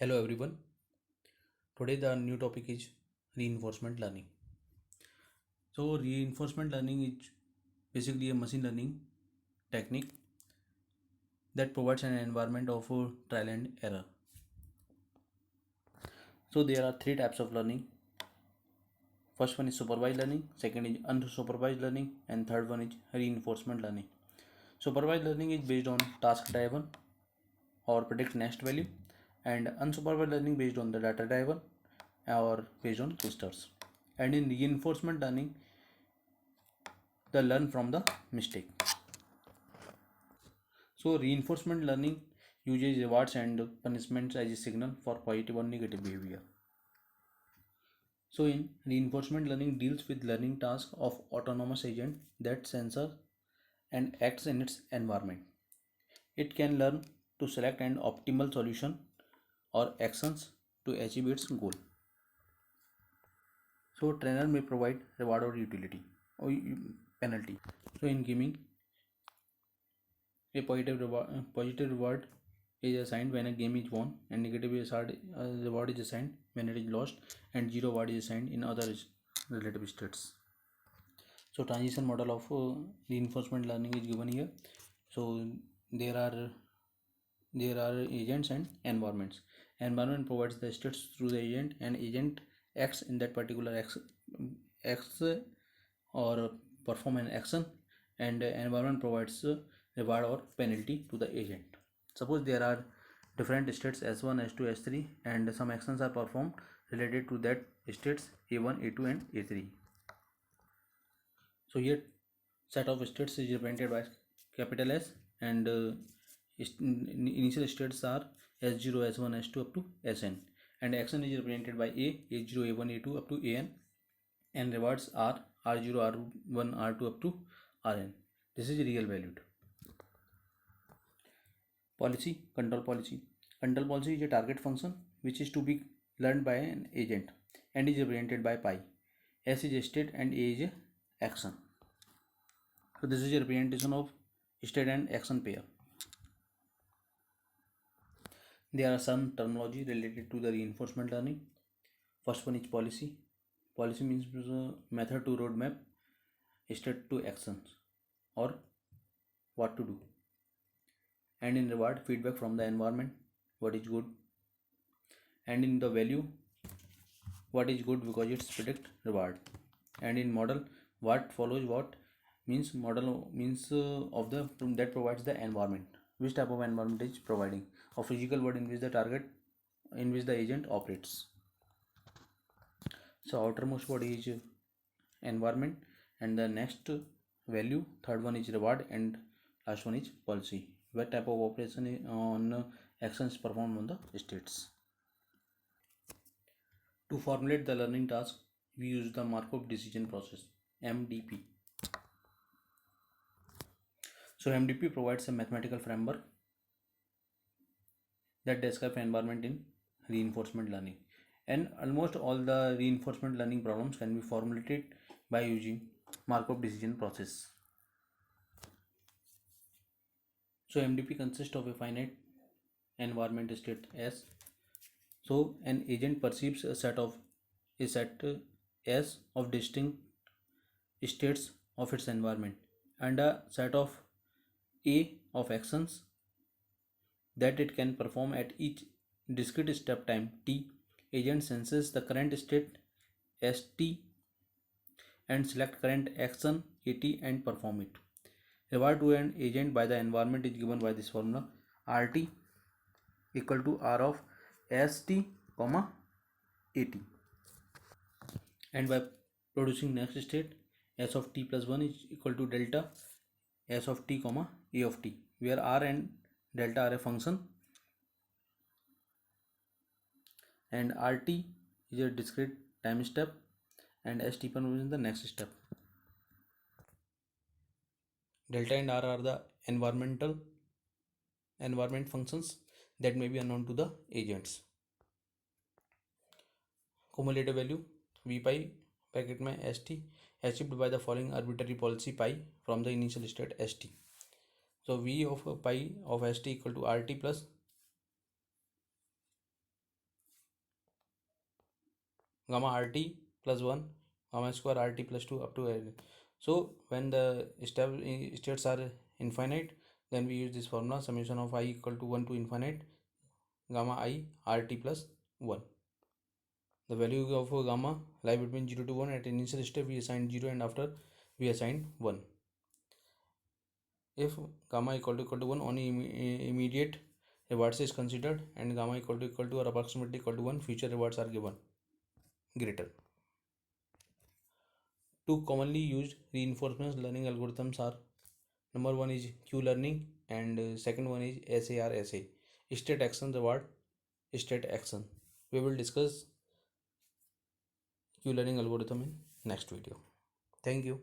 Hello everyone. Today the new topic is reinforcement learning. So reinforcement learning is basically a machine learning technique that provides an environment of trial and error. So there are three types of learning. First one is supervised learning, second is unsupervised learning, and third one is reinforcement learning. Supervised learning is based on task driven or predict next value, and unsupervised learning based on the data driven or based on clusters. And in reinforcement learning, the learn from the mistake. So reinforcement learning uses rewards and punishments as a signal for positive or negative behavior. So in reinforcement learning deals with learning tasks of autonomous agent that senses and acts in its environment. It can learn to select an optimal solution or actions to achieve its goal. So trainer may provide reward or utility or penalty. So in gaming, a positive reward is assigned when a game is won, and negative reward is assigned when it is lost, and zero reward is assigned in other relative states. So transition model of reinforcement learning is given here. So there are agents and environments. Environment provides the states through the agent, and agent acts in that particular acts or perform an action, and environment provides reward or penalty to the agent. Suppose there are different states S1, S2, S3, and some actions are performed related to that states A1, A2, and A3. So here set of states is represented by capital S, and initial states are S0, S1, S2 up to Sn, and action is represented by A0, A1, A2 up to An, and rewards are R0, R1, R2 up to Rn. This is real valued. Policy, control policy. Control policy is a target function which is to be learned by an agent and is represented by pi. S is a state and A is a action. So this is a representation of state and action pair. There are some terminology related to the reinforcement learning. First one is policy. Policy means method to roadmap state to actions or what to do. And in reward, feedback from the environment, what is good. And in the value, what is good because it's predict reward. And in model, what follows what means model means of the that provides the environment, which type of environment is providing, a physical world in which the target, in which the agent operates. So outermost body is environment, and the next value, third one is reward, and last one is policy, what type of operation on actions performed on the states. To formulate the learning task, we use the Markov decision process, MDP. So MDP provides a mathematical framework that describes environment in reinforcement learning, and almost all the reinforcement learning problems can be formulated by using Markov decision process. So MDP consists of a finite environment state S. So an agent perceives a set S of distinct states of its environment and a set of A of actions that it can perform at each discrete step time t. Agent senses the current state st and select current action at and perform it. Reward to an agent by the environment is given by this formula, rt equal to r of st comma at, and by producing next state, s of t plus 1 is equal to delta s of t comma a of t, where r and delta are a function and rt is a discrete time step and st is the next step. Delta and r are the environment functions that may be unknown to the agents. Cumulative value v pi bracket में st achieved by the following arbitrary policy pi from the initial state st. So v of pi of st equal to rt plus gamma RT plus 1, gamma square RT plus 2 up to n. So when the states are infinite, then we use this formula summation of I equal to 1 to infinite gamma I RT plus 1. The value of gamma lie between 0 to 1. At initial step we assign 0 and after we assign 1. If gamma equal to 1, only immediate rewards is considered, and gamma equal to or approximately equal to 1, future rewards are given greater. Two commonly used reinforcement learning algorithms are, number one is Q learning and second one is SARSA, state action reward state action. We will discuss Q learning algorithm in next video. Thank you.